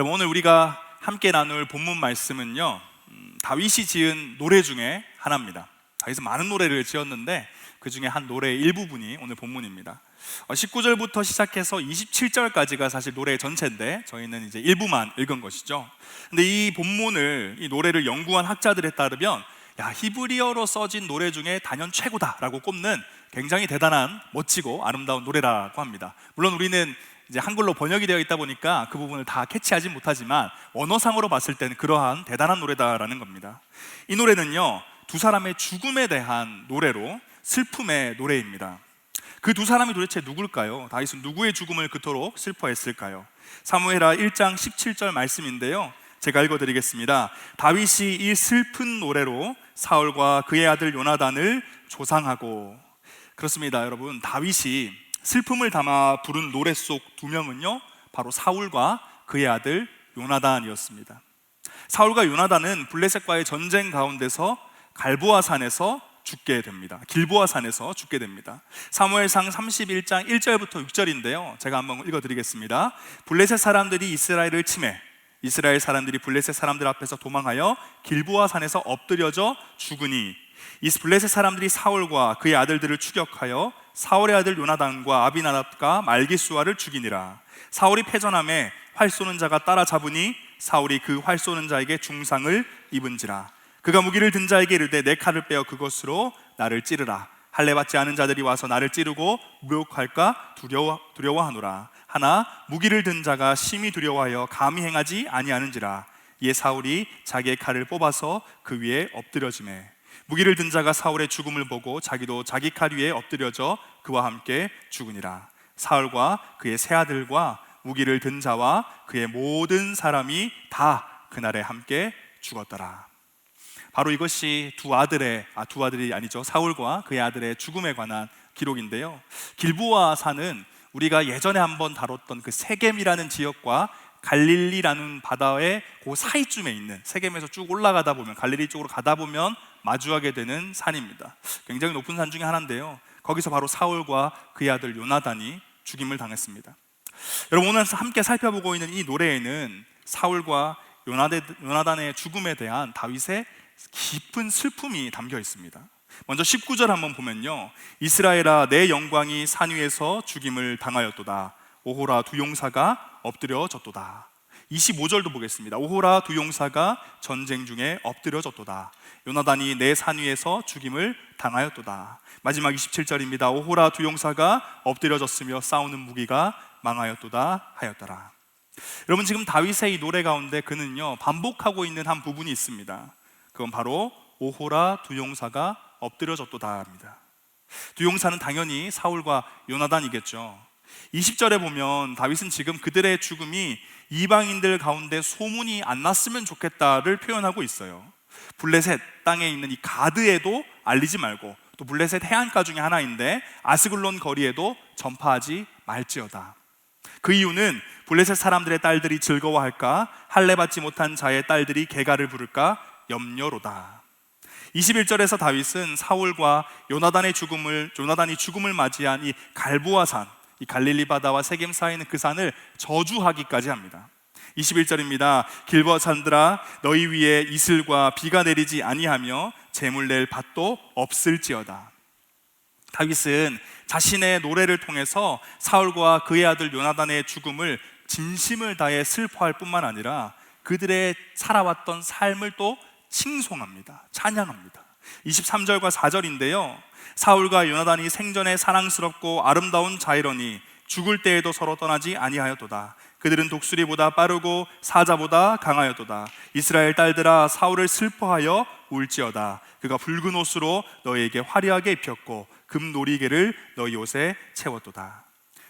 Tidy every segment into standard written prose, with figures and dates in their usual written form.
여러분, 오늘 우리가 함께 나눌 본문 말씀은요, 다윗이 지은 노래 중에 하나입니다. 다윗은 많은 노래를 지었는데 그 중에 한 노래의 일부분이 오늘 본문입니다. 19절부터 시작해서 27절까지가 사실 노래 전체인데 저희는 이제 일부만 읽은 것이죠. 근데 이 본문을, 이 노래를 연구한 학자들에 따르면 히브리어로 써진 노래 중에 단연 최고다라고 꼽는 굉장히 대단한, 멋지고 아름다운 노래라고 합니다. 물론 우리는 이제 한글로 번역이 되어 있다 보니까 그 부분을 다 캐치하지 못하지만 언어상으로 봤을 때는 그러한 대단한 노래다라는 겁니다. 이 노래는요, 두 사람의 죽음에 대한 노래로 슬픔의 노래입니다. 그 두 사람이 도대체 누굴까요? 다윗은 누구의 죽음을 그토록 슬퍼했을까요? 사무엘하 1장 17절 말씀인데요, 제가 읽어드리겠습니다. 다윗이 이 슬픈 노래로 사울과 그의 아들 요나단을 조상하고. 그렇습니다, 여러분. 다윗이 슬픔을 담아 부른 노래 속 두 명은요, 바로 사울과 그의 아들 요나단이었습니다. 사울과 요나단은 블레셋과의 전쟁 가운데서 갈보아 산에서 죽게 됩니다. 길보아 산에서 죽게 됩니다. 사무엘상 31장 1절부터 6절인데요, 제가 한번 읽어드리겠습니다. 블레셋 사람들이 이스라엘을 침해, 이스라엘 사람들이 블레셋 사람들 앞에서 도망하여 길보아 산에서 엎드려져 죽으니, 이 블레셋 사람들이 사울과 그의 아들들을 추격하여 사울의 아들 요나단과 아비나답과 말기수아를 죽이니라. 사울이 패전함에 활 쏘는 자가 따라잡으니 사울이 그 활 쏘는 자에게 중상을 입은지라. 그가 무기를 든 자에게 이르되 내 칼을 빼어 그것으로 나를 찌르라. 할례 받지 않은 자들이 와서 나를 찌르고 모욕할까 두려워하노라. 하나 무기를 든 자가 심히 두려워하여 감히 행하지 아니하는지라. 이에 사울이 자기의 칼을 뽑아서 그 위에 엎드려지매, 무기를 든 자가 사울의 죽음을 보고 자기도 자기 칼 위에 엎드려져 그와 함께 죽으니라. 사울과 그의 세 아들과 무기를 든 자와 그의 모든 사람이 다 그날에 함께 죽었더라. 바로 이것이 두 아들이 아니죠, 사울과 그의 아들의 죽음에 관한 기록인데요, 길보아 산은 우리가 예전에 한번 다뤘던 그 세겜이라는 지역과 갈릴리라는 바다의 그 사이쯤에 있는, 세겜에서 쭉 올라가다 보면, 갈릴리 쪽으로 가다 보면 마주하게 되는 산입니다. 굉장히 높은 산 중에 하나인데요, 거기서 바로 사울과 그의 아들 요나단이 죽임을 당했습니다. 여러분, 오늘 함께 살펴보고 있는 이 노래에는 사울과 요나단의 죽음에 대한 다윗의 깊은 슬픔이 담겨 있습니다. 먼저 19절 한번 보면요, 이스라엘아 내 영광이 산 위에서 죽임을 당하였도다. 오호라 두 용사가 엎드려졌도다. 25절도 보겠습니다. 오호라 두 용사가 전쟁 중에 엎드려졌도다. 요나단이 내 산 위에서 죽임을 당하였도다. 마지막 27절입니다. 오호라 두 용사가 엎드려졌으며 싸우는 무기가 망하였도다 하였더라. 여러분, 지금 다윗의 이 노래 가운데 그는요, 반복하고 있는 한 부분이 있습니다. 그건 바로 오호라 두 용사가 엎드려졌도다입니다. 두 용사는 당연히 사울과 요나단이겠죠. 20절에 보면 다윗은 지금 그들의 죽음이 이방인들 가운데 소문이 안 났으면 좋겠다를 표현하고 있어요. 블레셋 땅에 있는 이 가드에도 알리지 말고, 또 블레셋 해안가 중에 하나인데 아스글론 거리에도 전파하지 말지어다. 그 이유는 블레셋 사람들의 딸들이 즐거워할까, 할례 받지 못한 자의 딸들이 개가를 부를까 염려로다. 21절에서 다윗은 사울과 요나단이 죽음을 맞이한 이 갈보아 산, 이 갈릴리 바다와 세겜 사이에 있는 그 산을 저주하기까지 합니다. 21절입니다. 길보아 산들아 너희 위에 이슬과 비가 내리지 아니하며 재물 낼 밭도 없을지어다. 다윗은 자신의 노래를 통해서 사울과 그의 아들 요나단의 죽음을 진심을 다해 슬퍼할 뿐만 아니라 그들의 살아왔던 삶을 또 칭송합니다. 찬양합니다. 23절과 4절인데요, 사울과 요나단이 생전에 사랑스럽고 아름다운 자이러니 죽을 때에도 서로 떠나지 아니하였도다. 그들은 독수리보다 빠르고 사자보다 강하였도다. 이스라엘 딸들아 사울을 슬퍼하여 울지어다. 그가 붉은 옷으로 너희에게 화려하게 입혔고 금놀이개를 너희 옷에 채웠도다.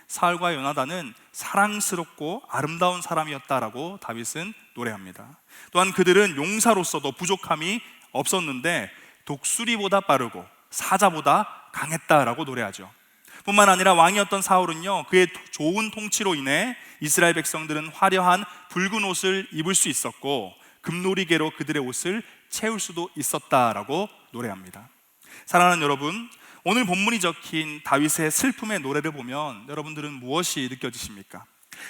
사울과 요나단은 사랑스럽고 아름다운 사람이었다라고 다윗은 노래합니다. 또한 그들은 용사로서도 부족함이 없었는데 독수리보다 빠르고 사자보다 강했다라고 노래하죠. 뿐만 아니라 왕이었던 사울은요, 그의 좋은 통치로 인해 이스라엘 백성들은 화려한 붉은 옷을 입을 수 있었고 금놀이개로 그들의 옷을 채울 수도 있었다라고 노래합니다. 사랑하는 여러분, 오늘 본문이 적힌 다윗의 슬픔의 노래를 보면 여러분들은 무엇이 느껴지십니까?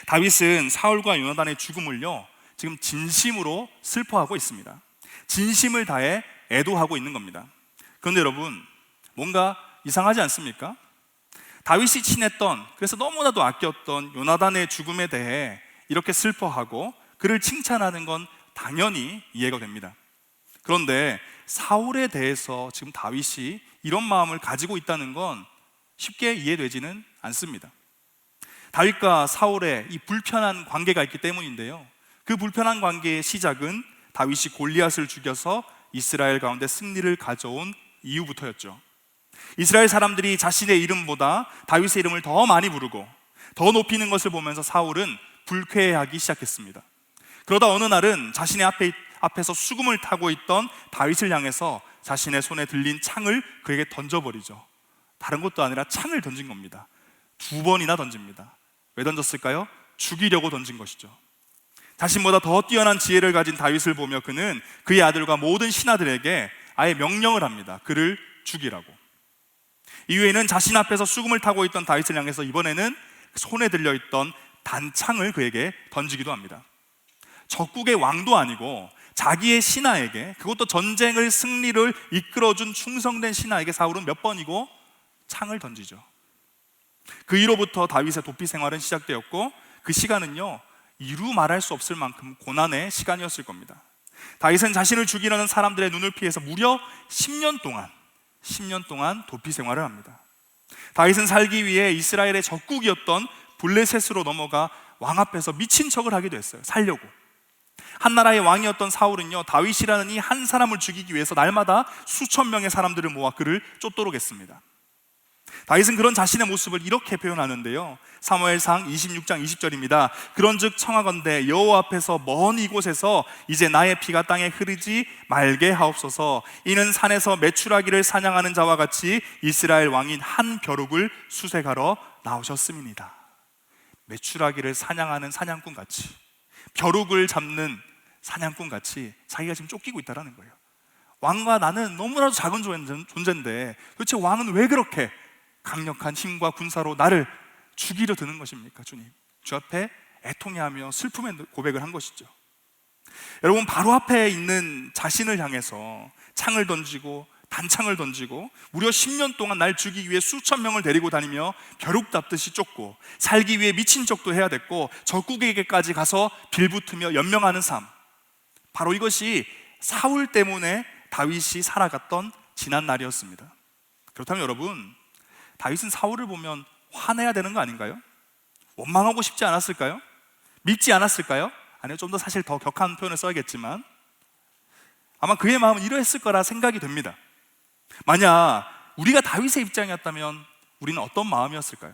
다윗은 사울과 요나단의 죽음을요, 지금 진심으로 슬퍼하고 있습니다. 진심을 다해 애도하고 있는 겁니다. 그런데 여러분, 뭔가 이상하지 않습니까? 다윗이 친했던, 그래서 너무나도 아꼈던 요나단의 죽음에 대해 이렇게 슬퍼하고 그를 칭찬하는 건 당연히 이해가 됩니다. 그런데 사울에 대해서 지금 다윗이 이런 마음을 가지고 있다는 건 쉽게 이해되지는 않습니다. 다윗과 사울의 이 불편한 관계가 있기 때문인데요, 그 불편한 관계의 시작은 다윗이 골리앗을 죽여서 이스라엘 가운데 승리를 가져온 이후부터였죠. 이스라엘 사람들이 자신의 이름보다 다윗의 이름을 더 많이 부르고 더 높이는 것을 보면서 사울은 불쾌해하기 시작했습니다. 그러다 어느 날은 자신의 앞에서 수금을 타고 있던 다윗을 향해서 자신의 손에 들린 창을 그에게 던져버리죠. 다른 것도 아니라 창을 던진 겁니다. 2번이나 던집니다. 왜 던졌을까요? 죽이려고 던진 것이죠. 자신보다 더 뛰어난 지혜를 가진 다윗을 보며 그는 그의 아들과 모든 신하들에게 아예 명령을 합니다. 그를 죽이라고. 이후에는 자신 앞에서 수금을 타고 있던 다윗을 향해서 이번에는 손에 들려있던 단창을 그에게 던지기도 합니다. 적국의 왕도 아니고 자기의 신하에게, 그것도 전쟁을 승리를 이끌어준 충성된 신하에게 사울은 몇 번이고 창을 던지죠. 그 이후로부터 다윗의 도피 생활은 시작되었고, 그 시간은요 이루 말할 수 없을 만큼 고난의 시간이었을 겁니다. 다윗은 자신을 죽이려는 사람들의 눈을 피해서 무려 10년 동안 도피 생활을 합니다. 다윗은 살기 위해 이스라엘의 적국이었던 블레셋으로 넘어가 왕 앞에서 미친 척을 하기도 했어요. 살려고. 한 나라의 왕이었던 사울은요, 다윗이라는 이 한 사람을 죽이기 위해서 날마다 수천 명의 사람들을 모아 그를 쫓도록 했습니다. 다윗은 그런 자신의 모습을 이렇게 표현하는데요, 사무엘상 26장 20절입니다. 그런즉 청하건대 여호와 앞에서 먼 이곳에서 이제 나의 피가 땅에 흐르지 말게 하옵소서. 이는 산에서 메추라기를 사냥하는 자와 같이 이스라엘 왕인 한 벼룩을 수색하러 나오셨음이니이다. 메추라기를 사냥하는 사냥꾼 같이, 벼룩을 잡는 사냥꾼 같이 자기가 지금 쫓기고 있다는 거예요. 왕과 나는 너무나도 작은 존재인데 도대체 왕은 왜 그렇게 강력한 힘과 군사로 나를 죽이려 드는 것입니까? 주님, 주 앞에 애통해하며 슬픔의 고백을 한 것이죠. 여러분, 바로 앞에 있는 자신을 향해서 창을 던지고 단창을 던지고 무려 10년 동안 날 죽이기 위해 수천 명을 데리고 다니며 벼룩 잡듯이 쫓고 살기 위해 미친 척도 해야 됐고 적국에게까지 가서 빌붙으며 연명하는 삶, 바로 이것이 사울 때문에 다윗이 살아갔던 지난 날이었습니다. 그렇다면 여러분, 다윗은 사울을 보면 화내야 되는 거 아닌가요? 원망하고 싶지 않았을까요? 믿지 않았을까요? 아니요, 좀 더 사실 더 격한 표현을 써야겠지만 아마 그의 마음은 이러했을 거라 생각이 됩니다. 만약 우리가 다윗의 입장이었다면 우리는 어떤 마음이었을까요?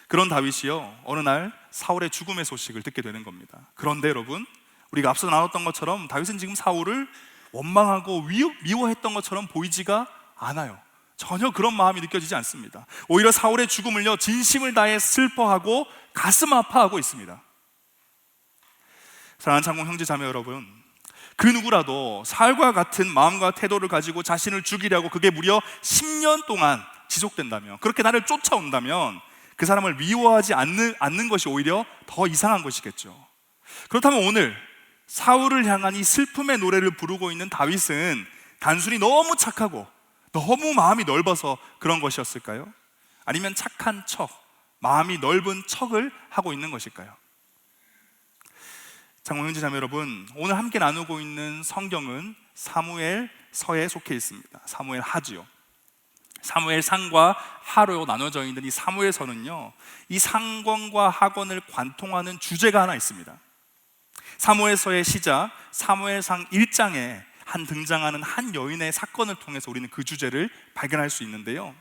그런 다윗이요, 어느 날 사울의 죽음의 소식을 듣게 되는 겁니다. 그런데 여러분, 우리가 앞서 나눴던 것처럼 다윗은 지금 사울을 원망하고 미워했던 것처럼 보이지가 않아요. 전혀 그런 마음이 느껴지지 않습니다. 오히려 사울의 죽음을요 진심을 다해 슬퍼하고 가슴 아파하고 있습니다. 사랑하는 창공 형제 자매 여러분, 그 누구라도 사울과 같은 마음과 태도를 가지고 자신을 죽이려고 그게 무려 10년 동안 지속된다면, 그렇게 나를 쫓아온다면 그 사람을 미워하지 않는 것이 오히려 더 이상한 것이겠죠. 그렇다면 오늘 사울을 향한 이 슬픔의 노래를 부르고 있는 다윗은 단순히 너무 착하고 너무 마음이 넓어서 그런 것이었을까요? 아니면 착한 척, 마음이 넓은 척을 하고 있는 것일까요? 장로 형제 자매 여러분, 오늘 함께 나누고 있는 성경은 사무엘서에 속해 있습니다. 사무엘 하지요. 사무엘 상과 하로 나눠져 있는 이 사무엘서는요, 이 상권과 하권을 관통하는 주제가 하나 있습니다. 사무엘서의 시작 사무엘상 1장에 등장하는 한 여인의 사건을 통해서 우리는 그 주제를 발견할 수 있는데요,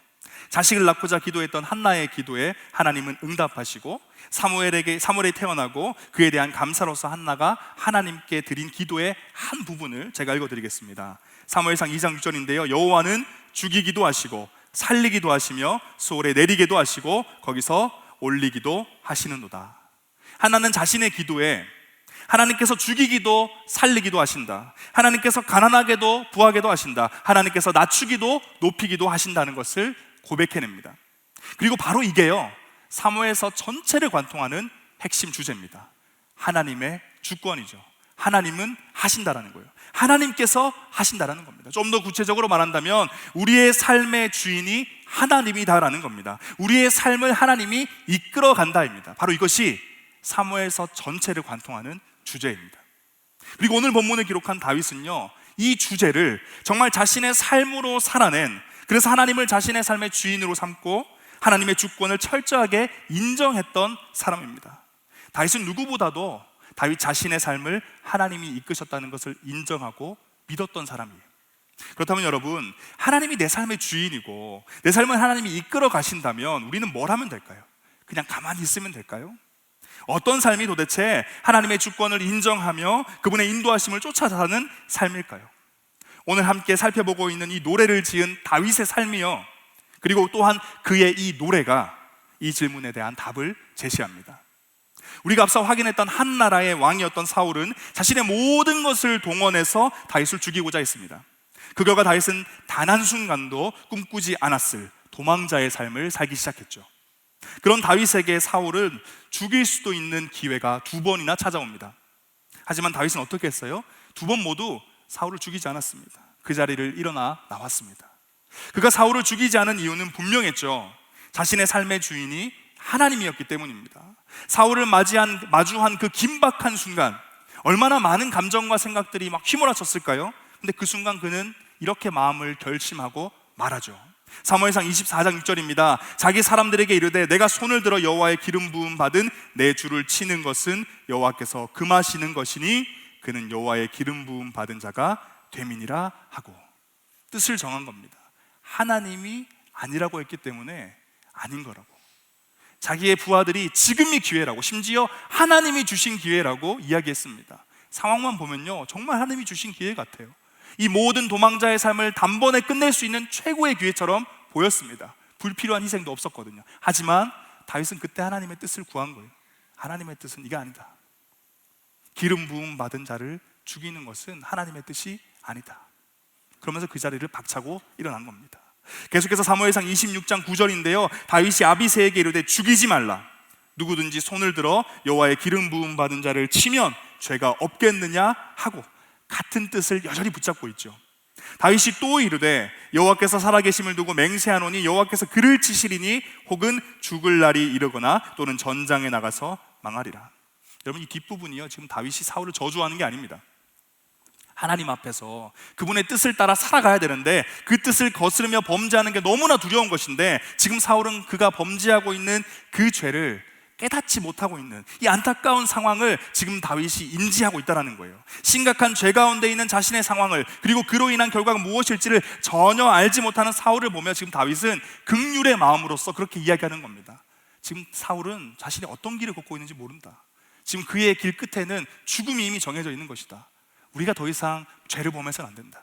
자식을 낳고자 기도했던 한나의 기도에 하나님은 응답하시고 사무엘이 태어나고 그에 대한 감사로서 한나가 하나님께 드린 기도의 한 부분을 제가 읽어드리겠습니다. 사무엘상 2장 6절인데요, 여호와는 죽이기도 하시고 살리기도 하시며 소홀에 내리기도 하시고 거기서 올리기도 하시는도다. 한나는 자신의 기도에 하나님께서 죽이기도 살리기도 하신다, 하나님께서 가난하게도 부하게도 하신다, 하나님께서 낮추기도 높이기도 하신다는 것을 고백해냅니다. 그리고 바로 이게요 사무엘서 전체를 관통하는 핵심 주제입니다. 하나님의 주권이죠. 하나님은 하신다라는 거예요. 하나님께서 하신다라는 겁니다. 좀 더 구체적으로 말한다면 우리의 삶의 주인이 하나님이다라는 겁니다. 우리의 삶을 하나님이 이끌어 간다입니다. 바로 이것이 사무엘서 전체를 관통하는 주제입니다. 그리고 오늘 본문을 기록한 다윗은요, 이 주제를 정말 자신의 삶으로 살아낸, 그래서 하나님을 자신의 삶의 주인으로 삼고 하나님의 주권을 철저하게 인정했던 사람입니다. 다윗은 누구보다도 다윗 자신의 삶을 하나님이 이끄셨다는 것을 인정하고 믿었던 사람이에요. 그렇다면 여러분, 하나님이 내 삶의 주인이고 내 삶을 하나님이 이끌어 가신다면 우리는 뭘 하면 될까요? 그냥 가만히 있으면 될까요? 어떤 삶이 도대체 하나님의 주권을 인정하며 그분의 인도하심을 쫓아가는 삶일까요? 오늘 함께 살펴보고 있는 이 노래를 지은 다윗의 삶이요, 그리고 또한 그의 이 노래가 이 질문에 대한 답을 제시합니다. 우리가 앞서 확인했던 한 나라의 왕이었던 사울은 자신의 모든 것을 동원해서 다윗을 죽이고자 했습니다. 그 결과 다윗은 단 한순간도 꿈꾸지 않았을 도망자의 삶을 살기 시작했죠. 그런 다윗에게 사울은 죽일 수도 있는 기회가 2번이나 찾아옵니다. 하지만 다윗은 어떻게 했어요? 2번 모두 사울을 죽이지 않았습니다. 그 자리를 일어나 나왔습니다. 그가 사울을 죽이지 않은 이유는 분명했죠. 자신의 삶의 주인이 하나님이었기 때문입니다. 사울을 마주한 그 긴박한 순간 얼마나 많은 감정과 생각들이 막 휘몰아쳤을까요? 근데 그 순간 그는 이렇게 마음을 결심하고 말하죠. 사무엘상 24장 6절입니다. 자기 사람들에게 이르되 내가 손을 들어 여호와의 기름 부음 받은 내 주를 치는 것은 여호와께서 금하시는 것이니 그는 여호와의 기름 부음 받은 자가 됨이니라 하고, 뜻을 정한 겁니다. 하나님이 아니라고 했기 때문에 아닌 거라고, 자기의 부하들이 지금이 기회라고, 심지어 하나님이 주신 기회라고 이야기했습니다. 상황만 보면요, 정말 하나님이 주신 기회 같아요. 이 모든 도망자의 삶을 단번에 끝낼 수 있는 최고의 기회처럼 보였습니다. 불필요한 희생도 없었거든요. 하지만 다윗은 그때 하나님의 뜻을 구한 거예요. 하나님의 뜻은 이게 아니다. 기름 부음 받은 자를 죽이는 것은 하나님의 뜻이 아니다. 그러면서 그 자리를 박차고 일어난 겁니다. 계속해서 사무엘상 26장 9절인데요, 다윗이 아비새에게 이르되 죽이지 말라. 누구든지 손을 들어 여호와의 기름 부음 받은 자를 치면 죄가 없겠느냐 하고, 같은 뜻을 여전히 붙잡고 있죠. 다윗이 또 이르되 여호와께서 살아계심을 두고 맹세하노니 여호와께서 그를 치시리니 혹은 죽을 날이 이르거나 또는 전장에 나가서 망하리라. 여러분, 이 뒷부분이요, 지금 다윗이 사울을 저주하는 게 아닙니다. 하나님 앞에서 그분의 뜻을 따라 살아가야 되는데 그 뜻을 거스르며 범죄하는 게 너무나 두려운 것인데, 지금 사울은 그가 범죄하고 있는 그 죄를 깨닫지 못하고 있는 이 안타까운 상황을 지금 다윗이 인지하고 있다는 거예요. 심각한 죄 가운데 있는 자신의 상황을, 그리고 그로 인한 결과가 무엇일지를 전혀 알지 못하는 사울을 보며 지금 다윗은 긍휼의 마음으로서 그렇게 이야기하는 겁니다. 지금 사울은 자신이 어떤 길을 걷고 있는지 모른다. 지금 그의 길 끝에는 죽음이 이미 정해져 있는 것이다. 우리가 더 이상 죄를 범해서는 안 된다.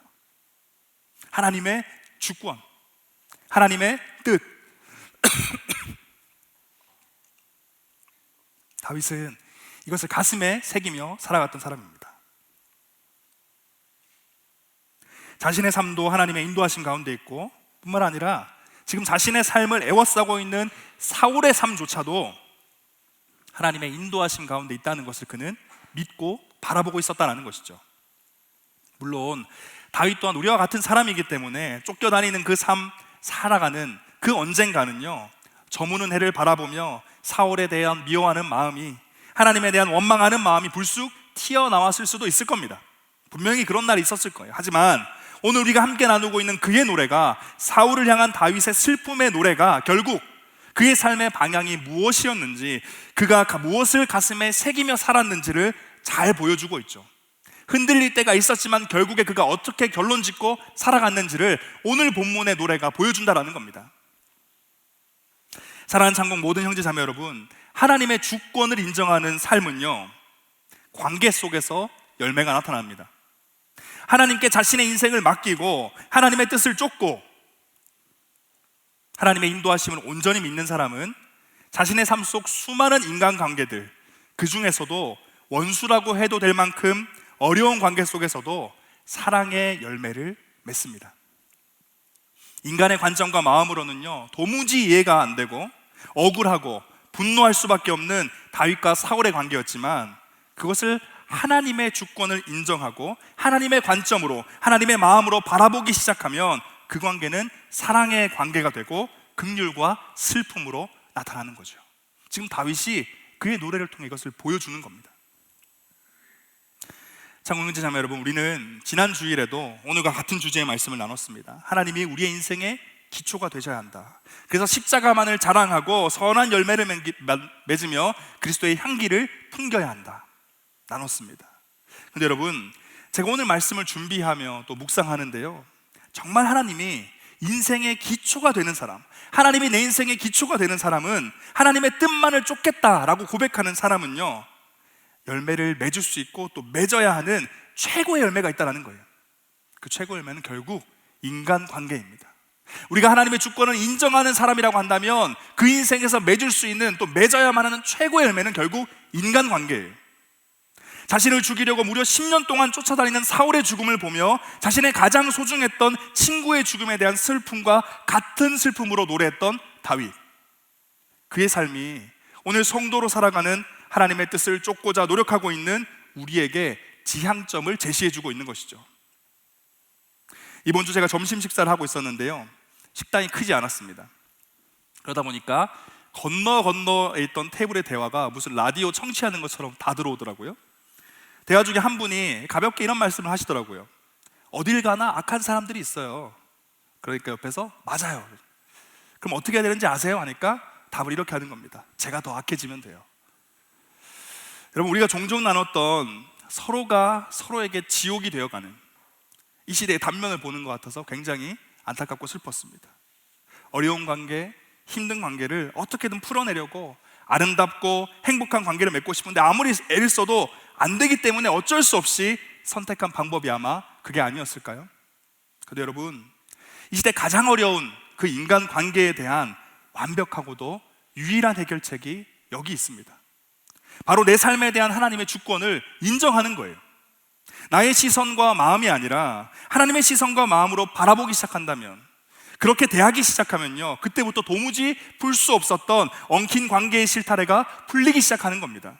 하나님의 주권, 하나님의 뜻. 다윗은 이것을 가슴에 새기며 살아갔던 사람입니다. 자신의 삶도 하나님의 인도하심 가운데 있고, 뿐만 아니라 지금 자신의 삶을 애워싸고 있는 사울의 삶조차도 하나님의 인도하심 가운데 있다는 것을 그는 믿고 바라보고 있었다는 것이죠. 물론 다윗 또한 우리와 같은 사람이기 때문에 쫓겨다니는 그 삶, 살아가는 그 언젠가는요, 저무는 해를 바라보며 사울에 대한 미워하는 마음이, 하나님에 대한 원망하는 마음이 불쑥 튀어나왔을 수도 있을 겁니다. 분명히 그런 날이 있었을 거예요. 하지만 오늘 우리가 함께 나누고 있는 그의 노래가, 사울을 향한 다윗의 슬픔의 노래가 결국 그의 삶의 방향이 무엇이었는지, 그가 무엇을 가슴에 새기며 살았는지를 잘 보여주고 있죠. 흔들릴 때가 있었지만 결국에 그가 어떻게 결론 짓고 살아갔는지를 오늘 본문의 노래가 보여준다라는 겁니다. 사랑하는 창공 모든 형제 자매 여러분, 하나님의 주권을 인정하는 삶은요, 관계 속에서 열매가 나타납니다. 하나님께 자신의 인생을 맡기고 하나님의 뜻을 쫓고 하나님의 인도하심을 온전히 믿는 사람은 자신의 삶 속 수많은 인간관계들, 그 중에서도 원수라고 해도 될 만큼 어려운 관계 속에서도 사랑의 열매를 맺습니다. 인간의 관점과 마음으로는요, 도무지 이해가 안 되고 억울하고 분노할 수밖에 없는 다윗과 사울의 관계였지만, 그것을 하나님의 주권을 인정하고 하나님의 관점으로, 하나님의 마음으로 바라보기 시작하면 그 관계는 사랑의 관계가 되고 긍휼과 슬픔으로 나타나는 거죠. 지금 다윗이 그의 노래를 통해 이것을 보여주는 겁니다. 장군님제 자매 여러분, 우리는 지난 주일에도 오늘과 같은 주제의 말씀을 나눴습니다. 하나님이 우리의 인생의 기초가 되셔야 한다. 그래서 십자가만을 자랑하고 선한 열매를 맺으며 그리스도의 향기를 풍겨야 한다. 나눴습니다. 근데 여러분, 제가 오늘 말씀을 준비하며 또 묵상하는데요, 정말 하나님이 인생의 기초가 되는 사람, 하나님이 내 인생의 기초가 되는 사람은, 하나님의 뜻만을 쫓겠다라고 고백하는 사람은요, 열매를 맺을 수 있고 또 맺어야 하는 최고의 열매가 있다는 거예요. 그 최고의 열매는 결국 인간관계입니다. 우리가 하나님의 주권을 인정하는 사람이라고 한다면 그 인생에서 맺을 수 있는, 또 맺어야만 하는 최고의 열매는 결국 인간관계예요. 자신을 죽이려고 무려 10년 동안 쫓아다니는 사울의 죽음을 보며 자신의 가장 소중했던 친구의 죽음에 대한 슬픔과 같은 슬픔으로 노래했던 다윗, 그의 삶이 오늘 성도로 살아가는 하나님의 뜻을 쫓고자 노력하고 있는 우리에게 지향점을 제시해주고 있는 것이죠. 이번 주 제가 점심 식사를 하고 있었는데요, 식당이 크지 않았습니다. 그러다 보니까 건너에 있던 테이블의 대화가 무슨 라디오 청취하는 것처럼 다 들어오더라고요. 대화 중에 한 분이 가볍게 이런 말씀을 하시더라고요. 어딜 가나 악한 사람들이 있어요. 그러니까 옆에서 맞아요. 그럼 어떻게 해야 되는지 아세요? 하니까 답을 이렇게 하는 겁니다. 제가 더 악해지면 돼요. 여러분, 우리가 종종 나눴던 서로가 서로에게 지옥이 되어가는 이 시대의 단면을 보는 것 같아서 굉장히 안타깝고 슬펐습니다. 어려운 관계, 힘든 관계를 어떻게든 풀어내려고 아름답고 행복한 관계를 맺고 싶은데 아무리 애를 써도 안 되기 때문에 어쩔 수 없이 선택한 방법이 아마 그게 아니었을까요? 근데 여러분, 이 시대 가장 어려운 그 인간 관계에 대한 완벽하고도 유일한 해결책이 여기 있습니다. 바로 내 삶에 대한 하나님의 주권을 인정하는 거예요. 나의 시선과 마음이 아니라 하나님의 시선과 마음으로 바라보기 시작한다면, 그렇게 대하기 시작하면요, 그때부터 도무지 풀 수 없었던 엉킨 관계의 실타래가 풀리기 시작하는 겁니다.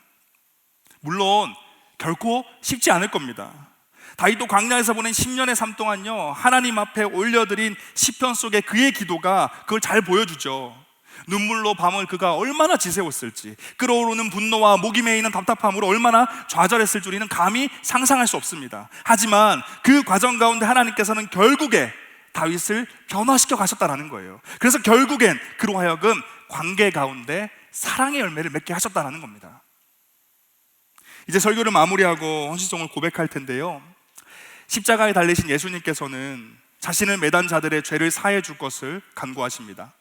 물론 결코 쉽지 않을 겁니다. 다윗도 광야에서 보낸 10년의 삶 동안요, 하나님 앞에 올려드린 시편 속에 그의 기도가 그걸 잘 보여주죠. 눈물로 밤을 그가 얼마나 지새웠을지, 끓어오르는 분노와 목이 메이는 답답함으로 얼마나 좌절했을 우리는 감히 상상할 수 없습니다. 하지만 그 과정 가운데 하나님께서는 결국에 다윗을 변화시켜 가셨다는 거예요. 그래서 결국엔 그로 하여금 관계 가운데 사랑의 열매를 맺게 하셨다는 겁니다. 이제 설교를 마무리하고 헌신성을 고백할 텐데요, 십자가에 달리신 예수님께서는 자신을 매단 자들의 죄를 사해 줄 것을 간구하십니다.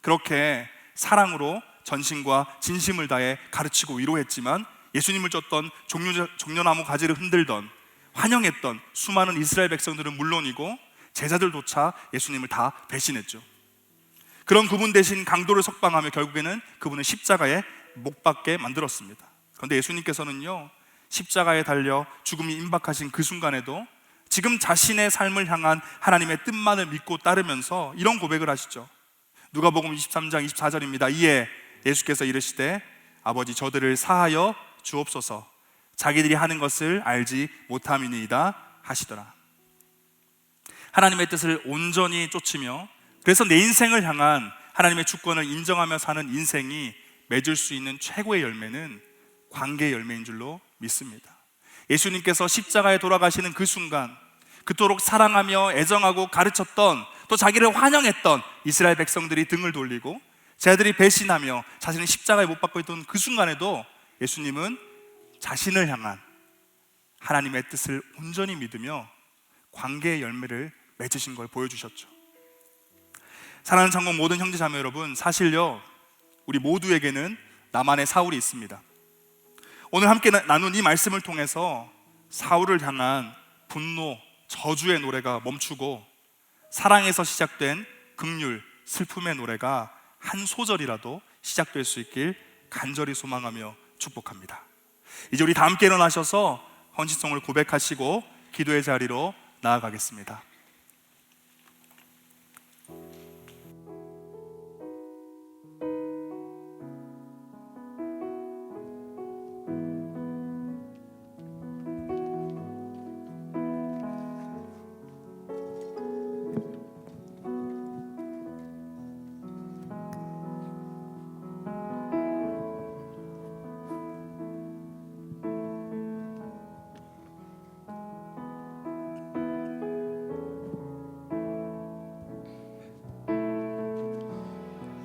그렇게 사랑으로 전심과 진심을 다해 가르치고 위로했지만 예수님을 쫓던 종려나무 가지를 흔들던, 환영했던 수많은 이스라엘 백성들은 물론이고 제자들조차 예수님을 다 배신했죠. 그런 그분 대신 강도를 석방하며 결국에는 그분은 십자가에 못 박게 만들었습니다. 그런데 예수님께서는요, 십자가에 달려 죽음이 임박하신 그 순간에도 지금 자신의 삶을 향한 하나님의 뜻만을 믿고 따르면서 이런 고백을 하시죠. 누가복음 23장 24절입니다. 이에 예수께서 이르시되 아버지, 저들을 사하여 주옵소서, 자기들이 하는 것을 알지 못함이니이다 하시더라. 하나님의 뜻을 온전히 쫓으며, 그래서 내 인생을 향한 하나님의 주권을 인정하며 사는 인생이 맺을 수 있는 최고의 열매는 관계의 열매인 줄로 믿습니다. 예수님께서 십자가에 돌아가시는 그 순간, 그토록 사랑하며 애정하고 가르쳤던, 또 자기를 환영했던 이스라엘 백성들이 등을 돌리고 제자들이 배신하며 자신을 십자가에 못 박고 있던 그 순간에도 예수님은 자신을 향한 하나님의 뜻을 온전히 믿으며 관계의 열매를 맺으신 걸 보여주셨죠. 사랑하는 창공 모든 형제 자매 여러분, 사실요, 우리 모두에게는 나만의 사울이 있습니다. 오늘 함께 나눈 이 말씀을 통해서 사울을 향한 분노, 저주의 노래가 멈추고 사랑에서 시작된 긍휼, 슬픔의 노래가 한 소절이라도 시작될 수 있길 간절히 소망하며 축복합니다. 이제 우리 다 함께 일어나셔서 헌신성을 고백하시고 기도의 자리로 나아가겠습니다.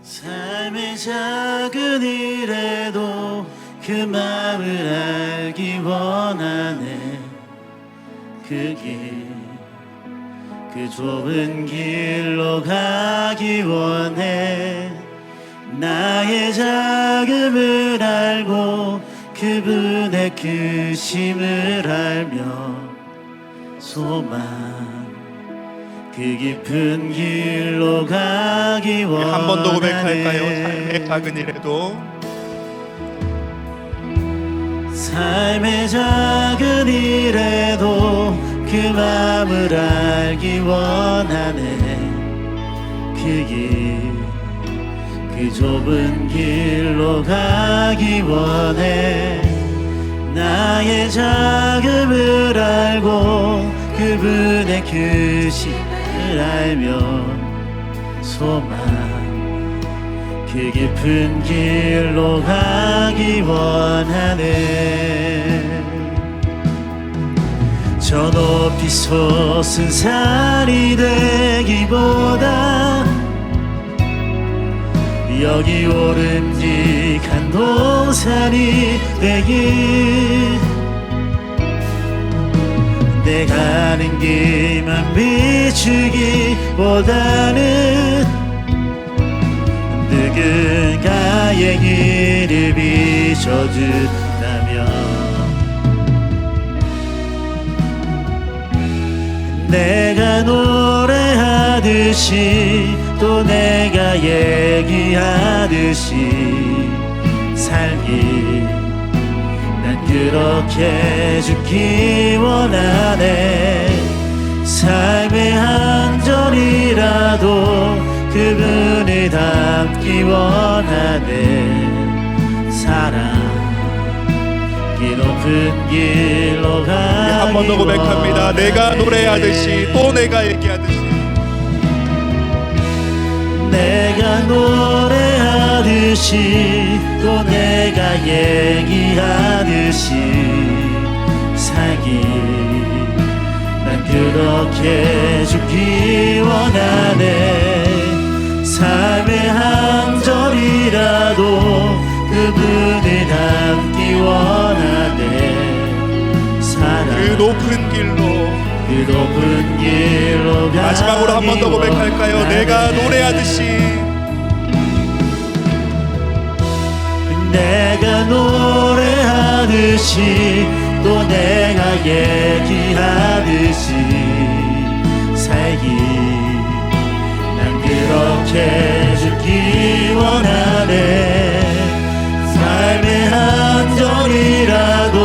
삶의 작은 일에도 그 마음을 알기 원하네. 그 길, 그 좁은 길로 가기 원해. 나의 작음을 알고 그분의 크심을 알며 소망 그 깊은 길로 가기 원하네. 한 번 더 고백할까요? 삶의 작은 일에도, 삶의 작은 일에도 그 마음을 알기 원하네. 그 길, 그 좁은 길로 가기 원해. 나의 작음을 알고 그분의 크심을 알며 소망 그 깊은 길로 가기 원하네. 저 높이 솟은 산이 되기보다 여기 오름직한 동산이 되길. 내가 가는 길만 비추기보다는 누군가의 길을 비춰준다면 내가 노래하듯이 또 내가 얘기하듯이 살기, 난 그렇게 죽기 원하네. 삶의 한 절이라도 그분을 닮기 원하네. 사랑 그 높은 길로 가기 한 번 더 고백합니다. 원하네. 내가 노래하듯이 또 내가 얘기하듯이, 내가 노래하듯이 또 내가 얘기하듯이 살기, 난 그렇게 죽기 원하네. 삶의 한 절이라도 그분을 닮기 원하네. 사랑 그 높은 길로. 그 높은 길로 가기 마지막으로 한 번 더 고백할까요? 원하네. 내가 노래하듯이, 내가 노래하듯이 또 내가 얘기하듯이 살기, 난 그렇게 죽기 원하네. 삶의 한 절이라도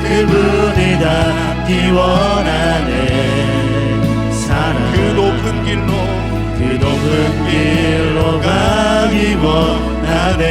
그분이 닮기 원하네. 사랑 그 높은 길로 그 높은 길로 가기 원하네.